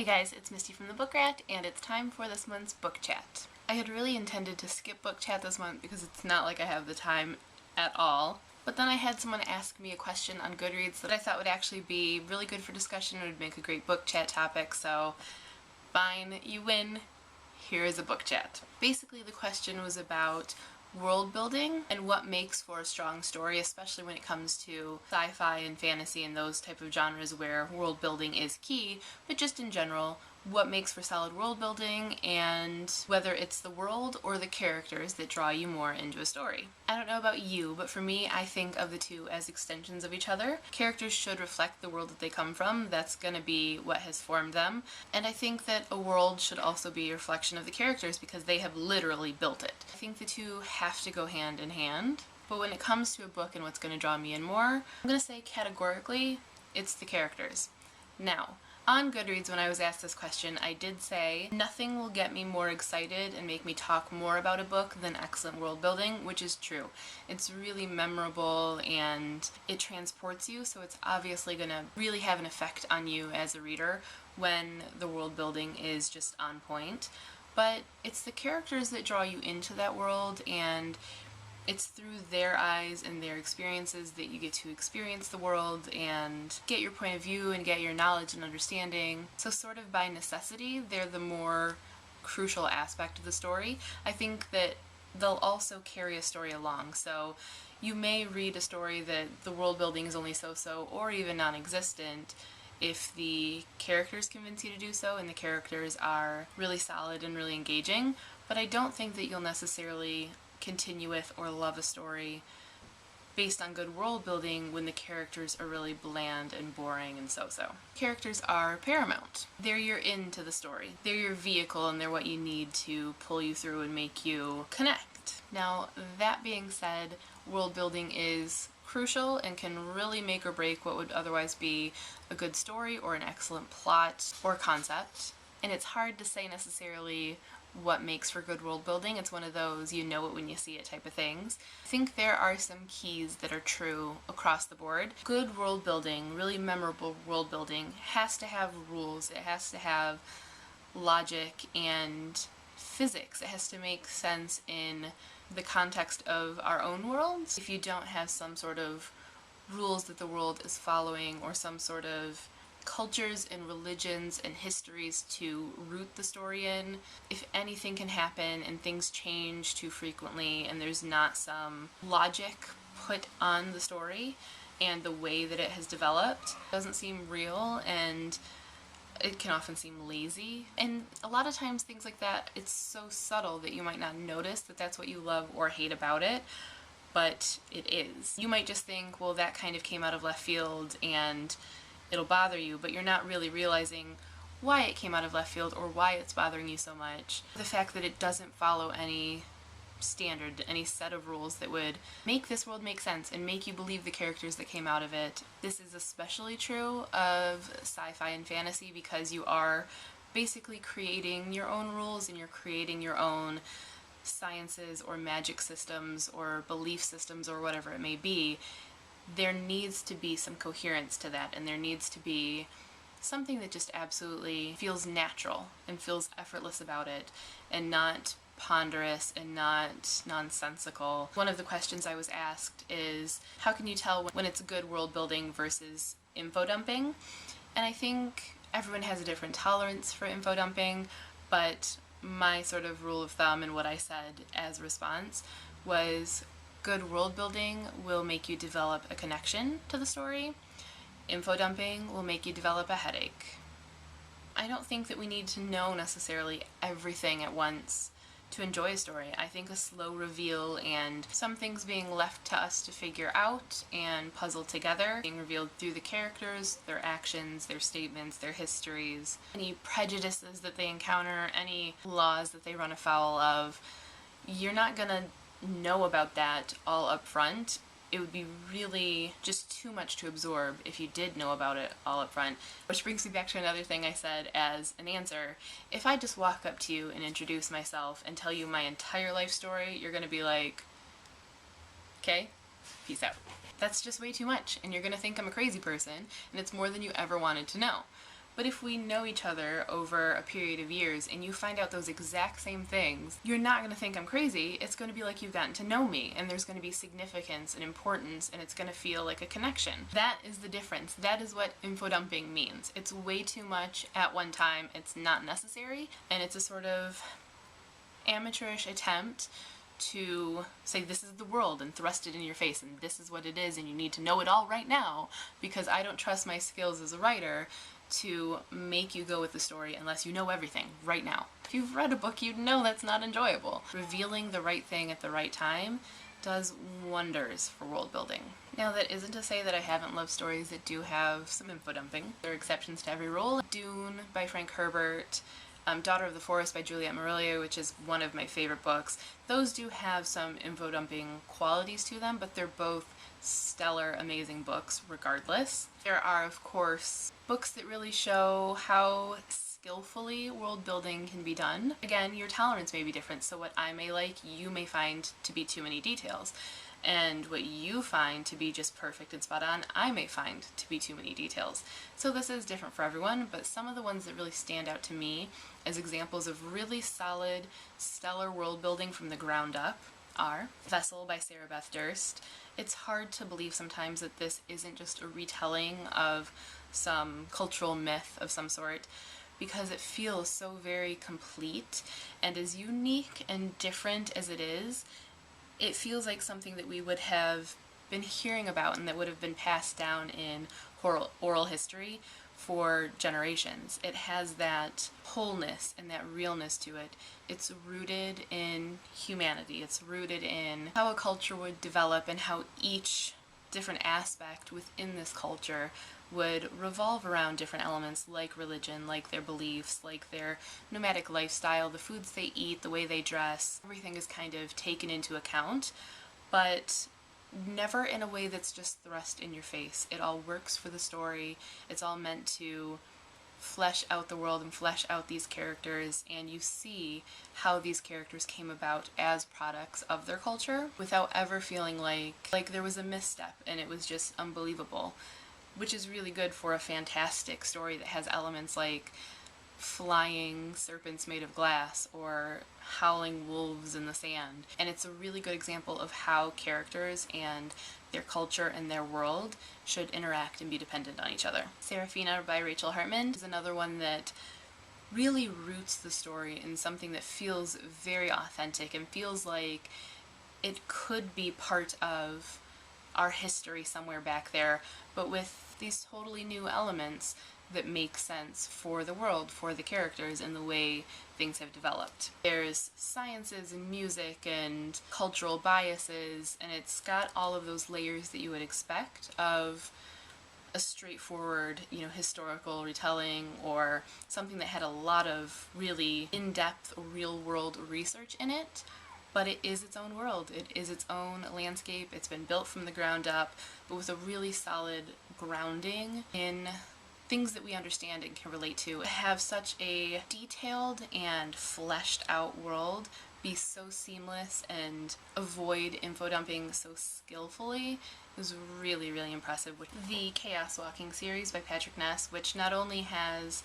Hey guys, it's Misty from the Book Rat, and it's time for this month's book chat. I had really intended to skip book chat this month because it's not like I have the time at all, but then I had someone ask me a question on Goodreads that I thought would actually be really good for discussion and would make a great book chat topic, so fine, you win. Here is a book chat. Basically, the question was about world building and what makes for a strong story, especially when it comes to sci-fi and fantasy and those type of genres where world building is key, but just in general, what makes for solid world building and whether it's the world or the characters that draw you more into a story. I don't know about you, but for me, I think of the two as extensions of each other. Characters should reflect the world that they come from. That's going to be what has formed them. And I think that a world should also be a reflection of the characters because they have literally built it. I think the two have to go hand in hand. But when it comes to a book and what's going to draw me in more, I'm going to say categorically, it's the characters. Now, on Goodreads, when I was asked this question, I did say, nothing will get me more excited and make me talk more about a book than excellent world building, which is true. It's really memorable and it transports you, so it's obviously going to really have an effect on you as a reader when the world building is just on point. But it's the characters that draw you into that world, and it's through their eyes and their experiences that you get to experience the world and get your point of view and get your knowledge and understanding. So sort of by necessity, they're the more crucial aspect of the story. I think that they'll also carry a story along. So you may read a story that the world building is only so-so or even non-existent if the characters convince you to do so and the characters are really solid and really engaging, but I don't think that you'll necessarily continue with or love a story based on good world building when the characters are really bland and boring and so-so. Characters are paramount. They're your into the story. They're your vehicle and they're what you need to pull you through and make you connect. Now, that being said, world building is crucial and can really make or break what would otherwise be a good story or an excellent plot or concept. And it's hard to say necessarily what makes for good world building. It's one of those you know it when you see it type of things. I think there are some keys that are true across the board. Good world building, really memorable world building, has to have rules. It has to have logic and physics. It has to make sense in the context of our own worlds. If you don't have some sort of rules that the world is following or some sort of cultures and religions and histories to root the story in, if anything can happen and things change too frequently and there's not some logic put on the story and the way that it has developed, it doesn't seem real and it can often seem lazy. And a lot of times things like that, it's so subtle that you might not notice that that's what you love or hate about it, but it is. You might just think, well, that kind of came out of left field and it'll bother you, but you're not really realizing why it came out of left field or why it's bothering you so much. The fact that it doesn't follow any standard, any set of rules that would make this world make sense and make you believe the characters that came out of it. This is especially true of sci-fi and fantasy because you are basically creating your own rules and you're creating your own sciences or magic systems or belief systems or whatever it may be. There needs to be some coherence to that, and there needs to be something that just absolutely feels natural and feels effortless about it and not ponderous and not nonsensical. One of the questions I was asked is, how can you tell when it's good world building versus info dumping? And I think everyone has a different tolerance for info dumping, but my sort of rule of thumb and what I said as a response was good world building will make you develop a connection to the story. Info dumping will make you develop a headache. I don't think that we need to know necessarily everything at once to enjoy a story. I think a slow reveal and some things being left to us to figure out and puzzle together, being revealed through the characters, their actions, their statements, their histories, any prejudices that they encounter, any laws that they run afoul of, you're not gonna know about that all up front. It would be really just too much to absorb if you did know about it all up front. Which brings me back to another thing I said as an answer. If I just walk up to you and introduce myself and tell you my entire life story, you're gonna be like, okay, peace out. That's just way too much, and you're gonna think I'm a crazy person, and it's more than you ever wanted to know. But if we know each other over a period of years and you find out those exact same things, you're not going to think I'm crazy. It's going to be like you've gotten to know me, and there's going to be significance and importance, and it's going to feel like a connection. That is the difference. That is what info dumping means. It's way too much at one time. It's not necessary, and it's a sort of amateurish attempt to say this is the world and thrust it in your face and this is what it is and you need to know it all right now, because I don't trust my skills as a writer to make you go with the story unless you know everything right now. If you've read a book, you'd know that's not enjoyable. Revealing the right thing at the right time does wonders for world building. Now, that isn't to say that I haven't loved stories that do have some info dumping. There are exceptions to every rule. Dune by Frank Herbert, Daughter of the Forest by Juliette Marillier, which is one of my favorite books. Those do have some info dumping qualities to them, but they're both stellar, amazing books regardless. There are, of course, books that really show how skillfully world building can be done. Again, your tolerance may be different, so what I may like, you may find to be too many details. And what you find to be just perfect and spot on, I may find to be too many details. So this is different for everyone, but some of the ones that really stand out to me as examples of really solid, stellar world building from the ground up are Vessel by Sarah Beth Durst. It's hard to believe sometimes that this isn't just a retelling of some cultural myth of some sort, because it feels so very complete, and as unique and different as it is, it feels like something that we would have been hearing about and that would have been passed down in oral history for generations. It has that wholeness and that realness to it. It's rooted in humanity. It's rooted in how a culture would develop and how each different aspect within this culture would revolve around different elements like religion, like their beliefs, like their nomadic lifestyle, the foods they eat, the way they dress. Everything is kind of taken into account, but never in a way that's just thrust in your face. It all works for the story. It's all meant to flesh out the world and flesh out these characters, and you see how these characters came about as products of their culture without ever feeling like there was a misstep and it was just unbelievable, which is really good for a fantastic story that has elements like flying serpents made of glass or howling wolves in the sand. And it's a really good example of how characters and their culture and their world should interact and be dependent on each other. Seraphina by Rachel Hartman is another one that really roots the story in something that feels very authentic and feels like it could be part of our history somewhere back there, but with these totally new elements that make sense for the world, for the characters, and the way things have developed. There's sciences and music and cultural biases, and it's got all of those layers that you would expect of a straightforward, historical retelling or something that had a lot of really in-depth, real-world research in it. But it is its own world. It is its own landscape. It's been built from the ground up, but with a really solid grounding in things that we understand and can relate to. Have such a detailed and fleshed out world, be so seamless, and avoid info dumping so skillfully is really, really impressive. The Chaos Walking series by Patrick Ness, which not only has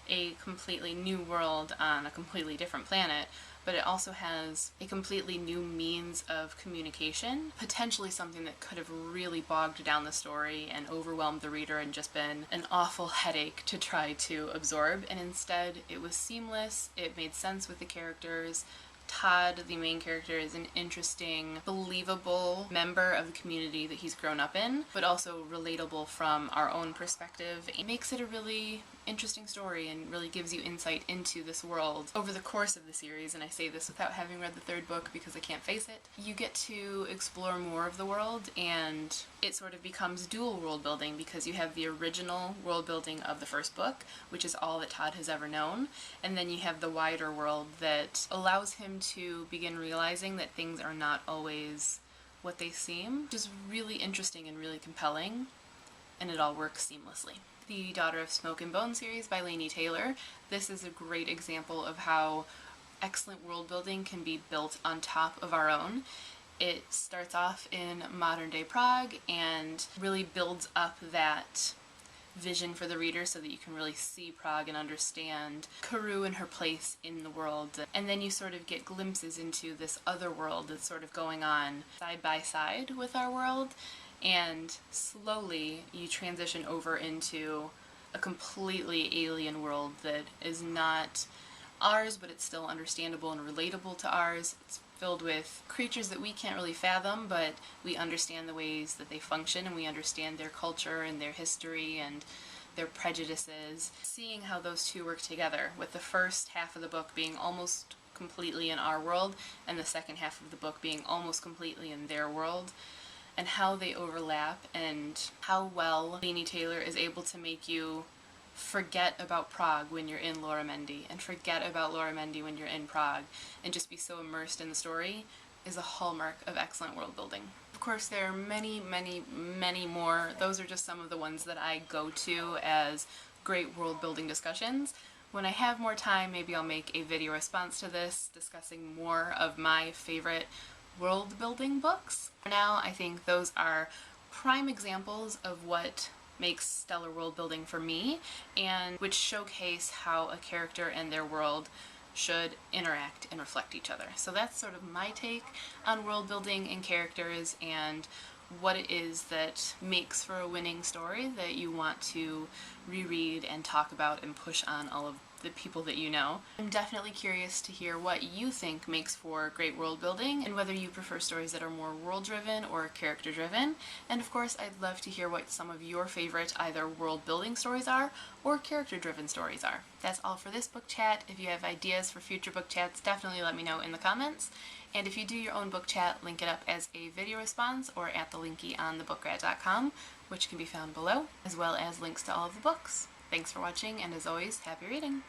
a completely new world on a completely different planet, but it also has a completely new means of communication, potentially something that could have really bogged down the story and overwhelmed the reader and just been an awful headache to try to absorb, and instead it was seamless, it made sense with the characters. Todd, the main character, is an interesting, believable member of the community that he's grown up in, but also relatable from our own perspective. It makes it a really interesting story and really gives you insight into this world. Over the course of the series, and I say this without having read the third book because I can't face it, you get to explore more of the world, and it sort of becomes dual world building because you have the original world building of the first book, which is all that Todd has ever known, and then you have the wider world that allows him to begin realizing that things are not always what they seem, which is really interesting and really compelling, and it all works seamlessly. The Daughter of Smoke and Bone series by Laini Taylor. This is a great example of how excellent world building can be built on top of our own. It starts off in modern day Prague and really builds up that vision for the reader so that you can really see Prague and understand Karou and her place in the world. And then you sort of get glimpses into this other world that's sort of going on side by side with our world, and slowly you transition over into a completely alien world that is not ours, but it's still understandable and relatable to ours. It's filled with creatures that we can't really fathom, but we understand the ways that they function, and we understand their culture and their history and their prejudices. Seeing how those two work together, with the first half of the book being almost completely in our world and the second half of the book being almost completely in their world, and how they overlap, and how well Laini Taylor is able to make you forget about Prague when you're in Loramendi, and forget about Loramendi when you're in Prague, and just be so immersed in the story, is a hallmark of excellent world building. Of course, there are many, many, many more. Those are just some of the ones that I go to as great world building discussions. When I have more time, maybe I'll make a video response to this, discussing more of my favorite world building books. For now, I think those are prime examples of what makes stellar world building for me, and which showcase how a character and their world should interact and reflect each other. So that's sort of my take on world building and characters, and what it is that makes for a winning story that you want to reread and talk about and push on all of the people that you know. I'm definitely curious to hear what you think makes for great world building, and whether you prefer stories that are more world driven or character driven. And of course, I'd love to hear what some of your favorite either world building stories are or character driven stories are. That's all for this book chat. If you have ideas for future book chats, definitely let me know in the comments. And if you do your own book chat, link it up as a video response or at the linky on thebookrat.com, which can be found below, as well as links to all of the books. Thanks for watching, and as always, happy reading!